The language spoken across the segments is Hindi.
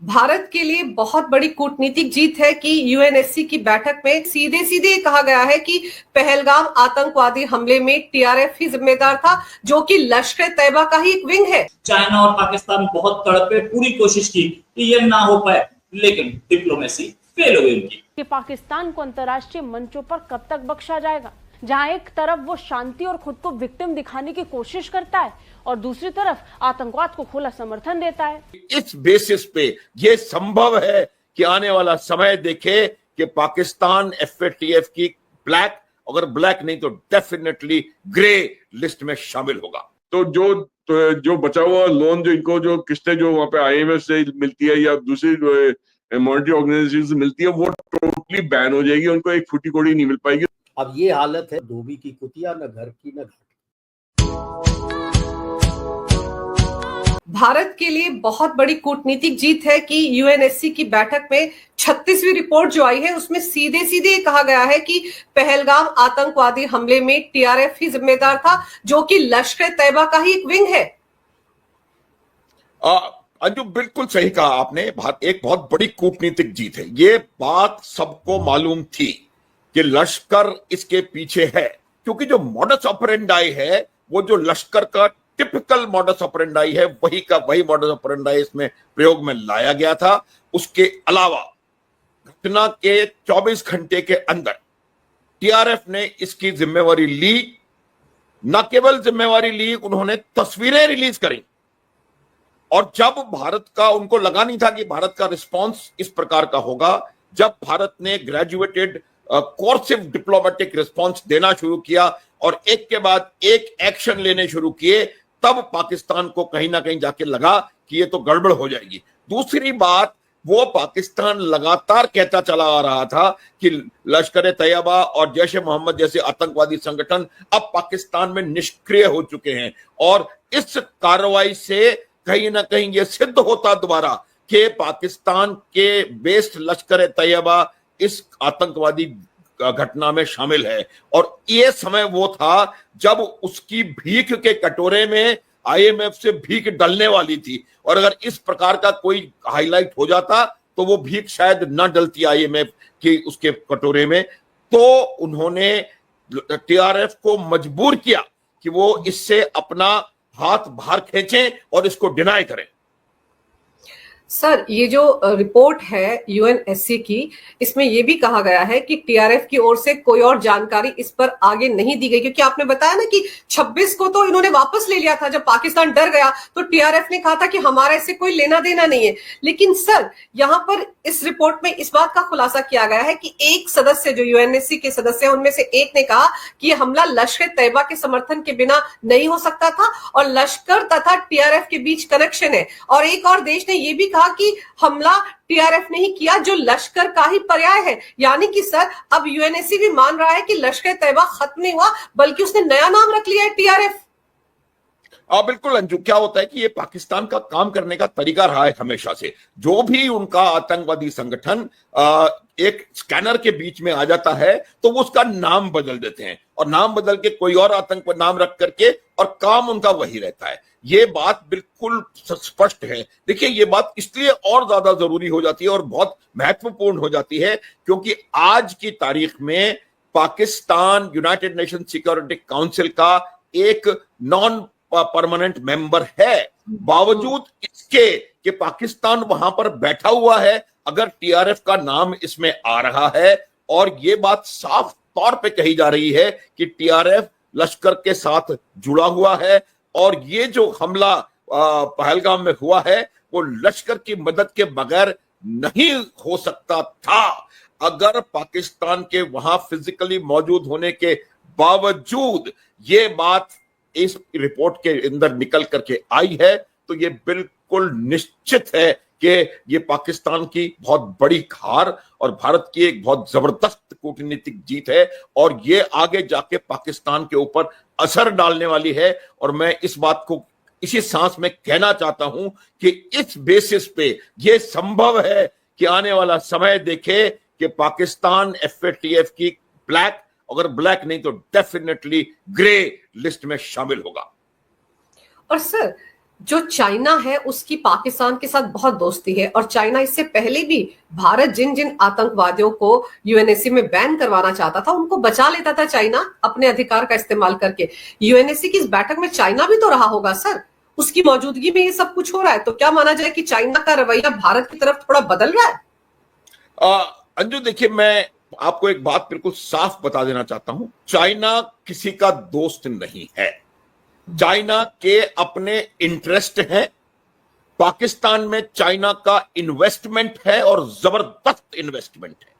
भारत के लिए बहुत बड़ी कूटनीतिक जीत है कि यूएनएससी की बैठक में सीधे सीधे कहा गया है कि पहलगाम आतंकवादी हमले में टीआरएफ ही जिम्मेदार था, जो कि लश्कर तैयबा का ही एक विंग है। चाइना और पाकिस्तान बहुत तड़पे, पूरी कोशिश की कि ये ना हो पाए, लेकिन डिप्लोमेसी फेल हो गई उनकी। कि पाकिस्तान को अंतर्राष्ट्रीय मंचों पर कब तक बख्शा जाएगा, जहां एक तरफ वो शांति और खुद को विक्टिम दिखाने की कोशिश करता है और दूसरी तरफ आतंकवाद को खुला समर्थन देता है। इस बेसिस पे ये संभव है कि आने वाला समय देखे कि पाकिस्तान एफएटीएफ की ब्लैक, अगर ब्लैक नहीं तो डेफिनेटली ग्रे लिस्ट में शामिल होगा। तो जो बचा हुआ लोन, जो इनको जो किस्तें जो वहां पे आईएमएफ से मिलती है या दूसरी मॉनेटरी ऑर्गेनाइजेशन से मिलती है, वो टोटली बैन हो जाएगी, उनको एक फूटी कोड़ी नहीं मिल पाएगी। अब ये हालत है धोबी की कुतिया, न घर की न घाट। भारत के लिए बहुत बड़ी कूटनीतिक जीत है कि यूएनएससी की बैठक में 36वीं रिपोर्ट जो आई है उसमें सीधे सीधे कहा गया है कि पहलगाम आतंकवादी हमले में टीआरएफ ही जिम्मेदार था, जो कि लश्कर तैयबा का ही एक विंग है। अंजू, बिल्कुल सही कहा आपने। एक बहुत बड़ी कूटनीतिक जीत है। ये बात सबको मालूम थी कि लश्कर इसके पीछे है, क्योंकि जो मॉडस ऑपरेंडाई है वो जो लश्कर का टिपिकल मॉडस ऑपरेंडाई है, वही मॉडस ऑपरेंडाई इसमें प्रयोग में लाया गया था। उसके अलावा घटना के 24 घंटे के अंदर टीआरएफ ने इसकी जिम्मेवारी ली। न केवल जिम्मेवारी ली, उन्होंने तस्वीरें रिलीज करी। और जब भारत का, उनको लगा नहीं था कि भारत का रिस्पांस इस प्रकार का होगा, जब भारत ने ग्रेजुएटेड कोर्सिव डिप्लोमेटिक रिस्पांस देना शुरू किया और एक के बाद एक एक्शन लेने शुरू किए, तब पाकिस्तान को कहीं ना कहीं जाके लगा कि ये तो गड़बड़ हो जाएगी। दूसरी बात, वो पाकिस्तान लगातार कहता चला आ रहा था कि लश्कर तैयबा और जैश ए मोहम्मद जैसे आतंकवादी संगठन अब पाकिस्तान में निष्क्रिय हो चुके हैं, और इस कार्रवाई से कहीं ना कहीं ये सिद्ध होता दोबारा कि पाकिस्तान के बेस्ड लश्कर तैयबा इस आतंकवादी घटना में शामिल है। और ये समय वो था जब उसकी भीख के कटोरे में आईएमएफ से भीख डलने वाली थी, और अगर इस प्रकार का कोई हाईलाइट हो जाता तो वो भीख शायद न डलती आईएमएफ की उसके कटोरे में। तो उन्होंने टीआरएफ को मजबूर किया कि वो इससे अपना हाथ बाहर खींचें और इसको डिनाई करें। सर, ये जो रिपोर्ट है यूएनएससी की, इसमें ये भी कहा गया है कि टीआरएफ की ओर से कोई और जानकारी इस पर आगे नहीं दी गई, क्योंकि आपने बताया ना कि 26 को तो इन्होंने वापस ले लिया था। जब पाकिस्तान डर गया तो टीआरएफ ने कहा था कि हमारा इससे कोई लेना देना नहीं है। लेकिन सर, यहां पर इस रिपोर्ट में इस बात का खुलासा किया गया है कि एक सदस्य, जो यूएनएससी के सदस्य हैं, उनमें से एक ने कहा कि यह हमला लश्कर तैयबा के समर्थन के बिना नहीं हो सकता था और लश्कर तथा टीआरएफ के बीच कनेक्शन है। और एक और देश ने यह भी कहा कि हमला टीआरएफ ने ही किया, जो लश्कर का ही पर्याय है। यानी कि सर, अब यूएनएससी भी मान रहा है कि लश्कर तैयबा खत्म नहीं हुआ, बल्कि उसने नया नाम रख लिया है, टीआरएफ। बिल्कुल अंजू, क्या होता है कि ये पाकिस्तान का काम करने का तरीका रहा है हमेशा से। जो भी उनका आतंकवादी संगठन एक स्कैनर के बीच में आ जाता है तो वो उसका नाम बदल देते हैं, और नाम बदल के कोई और आतंकवादी नाम रख करके, और काम उनका वही रहता है। ये बात बिल्कुल स्पष्ट है। देखिए, ये बात इसलिए और ज्यादा जरूरी हो जाती है और बहुत महत्वपूर्ण हो जाती है क्योंकि आज की तारीख में Pakistan United nation security council का एक नॉन परमानेंट मेंबर है। बावजूद इसके कि पाकिस्तान वहां पर बैठा हुआ है, अगर टीआरएफ का नाम इसमें आ रहा है, और ये बात साफ तौर पे कही जा रही है कि टीआरएफ लश्कर के साथ जुड़ा हुआ है, और ये जो हमला पहलगाम में हुआ है वो लश्कर की मदद के बगैर नहीं हो सकता था। अगर पाकिस्तान के वहां फिजिकली मौजूद होने के बावजूद ये बात इस रिपोर्ट के अंदर निकल करके आई है, तो ये बिल्कुल निश्चित है कि ये पाकिस्तान की बहुत बड़ी हार और भारत की एक बहुत जबरदस्त कूटनीतिक जीत है, और ये आगे जाके पाकिस्तान के ऊपर असर डालने वाली है। और मैं इस बात को इसी सांस में कहना चाहता हूं कि इस बेसिस पे ये संभव है कि आने वाला समय देखे कि पाकिस्तान एफएटीएफ की ब्लैक, अगर ब्लैक नहीं तो डेफिनेटली ग्रे लिस्ट में शामिल होगा। और सर, जो चाइना है उसकी पाकिस्तान के साथ बहुत दोस्ती है, और चाइना इससे पहले भी भारत जिन जिन आतंकवादियों को यूएनएससी में बैन करवाना चाहता था उनको बचा लेता था चाइना अपने अधिकार का इस्तेमाल करके। यूएनएससी की इस बैठक में चाइना भी तो रहा होगा सर, उसकी मौजूदगी में ये सब कुछ हो रहा है, तो क्या माना जाए कि चाइना का रवैया भारत की तरफ थोड़ा बदल रहा है? अंजू देखिए, मैं आपको एक बात बिल्कुल साफ बता देना चाहता हूं, चाइना किसी का दोस्त नहीं है। चाइना के अपने इंटरेस्ट हैं, पाकिस्तान में चाइना का इन्वेस्टमेंट है और जबरदस्त इन्वेस्टमेंट है।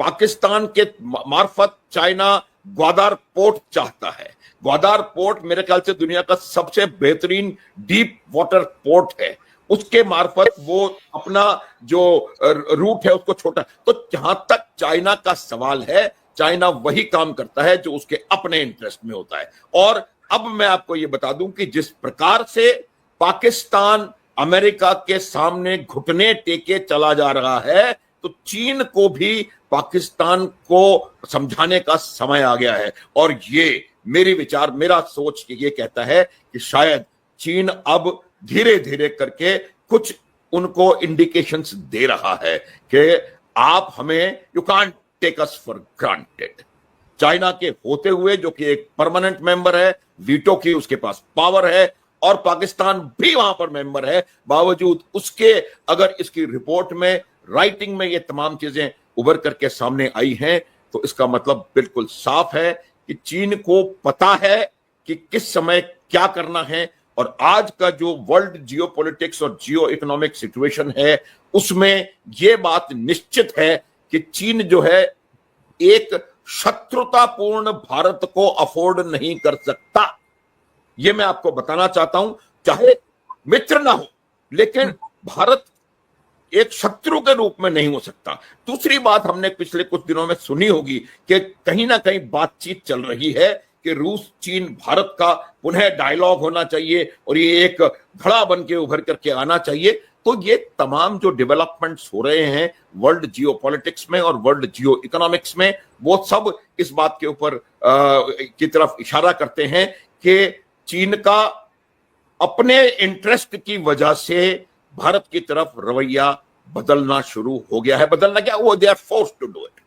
पाकिस्तान के मार्फत चाइना ग्वादर पोर्ट चाहता है। ग्वादर पोर्ट मेरे ख्याल से दुनिया का सबसे बेहतरीन डीप वाटर पोर्ट है, उसके मार्फत वो अपना जो रूट है उसको छोटा, तो जहां तक चाइना का सवाल है, चाइना वही काम करता है जो उसके अपने इंटरेस्ट में होता है। और अब मैं आपको ये बता दूं कि जिस प्रकार से पाकिस्तान अमेरिका के सामने घुटने टेके चला जा रहा है, तो चीन को भी पाकिस्तान को समझाने का समय आ गया है। और ये मेरा सोच ये कहता है कि शायद चीन अब धीरे धीरे करके कुछ उनको इंडिकेशंस दे रहा है कि आप हमें, you can't take us for granted. China के होते हुए, जो कि एक परमानेंट मेंबर है, वीटो की उसके पास पावर है, और पाकिस्तान भी वहां पर मेंबर है, बावजूद उसके अगर इसकी रिपोर्ट में, राइटिंग में ये तमाम चीजें उभर करके सामने आई हैं, तो इसका मतलब बिल्कुल साफ है कि चीन को पता है कि किस समय क्या करना है। और आज का जो वर्ल्ड जियोपॉलिटिक्स और जियो इकोनॉमिक सिचुएशन है, उसमें यह बात निश्चित है कि चीन जो है एक शत्रुतापूर्ण भारत को अफोर्ड नहीं कर सकता। यह मैं आपको बताना चाहता हूं, चाहे मित्र ना हो, लेकिन भारत एक शत्रु के रूप में नहीं हो सकता। दूसरी बात हमने पिछले कुछ दिनों में सुनी होगी कि कहीं ना कहीं बातचीत चल रही है कि रूस चीन भारत का पुनः डायलॉग होना चाहिए और ये एक घड़ा बन के उभर करके आना चाहिए। तो ये तमाम जो डेवलपमेंट्स हो रहे हैं वर्ल्ड जियोपॉलिटिक्स में और वर्ल्ड जियो इकोनॉमिक्स में, वो सब इस बात के ऊपर की तरफ इशारा करते हैं कि चीन का अपने इंटरेस्ट की वजह से भारत की तरफ रवैया बदलना शुरू हो गया है। बदलना क्या, वो they are forced to do it.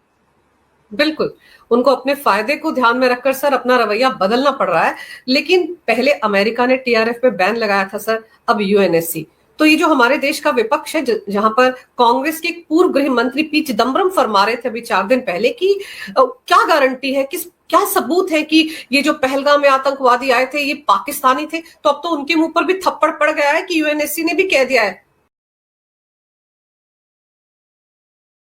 बिल्कुल, उनको अपने फायदे को ध्यान में रखकर सर अपना रवैया बदलना पड़ रहा है। लेकिन पहले अमेरिका ने टीआरएफ पे बैन लगाया था सर, अब यूएनएससी। तो ये जो हमारे देश का विपक्ष है, जहां पर कांग्रेस के एक पूर्व गृह मंत्री पी चिदम्बरम फरमा रहे थे अभी 4 दिन पहले कि क्या गारंटी है, क्या सबूत है कि ये जो पहलगाम में आतंकवादी आए थे ये पाकिस्तानी थे, तो अब तो उनके मुंह पर भी थप्पड़ पड़ गया है कि यूएनएससी ने भी कह दिया है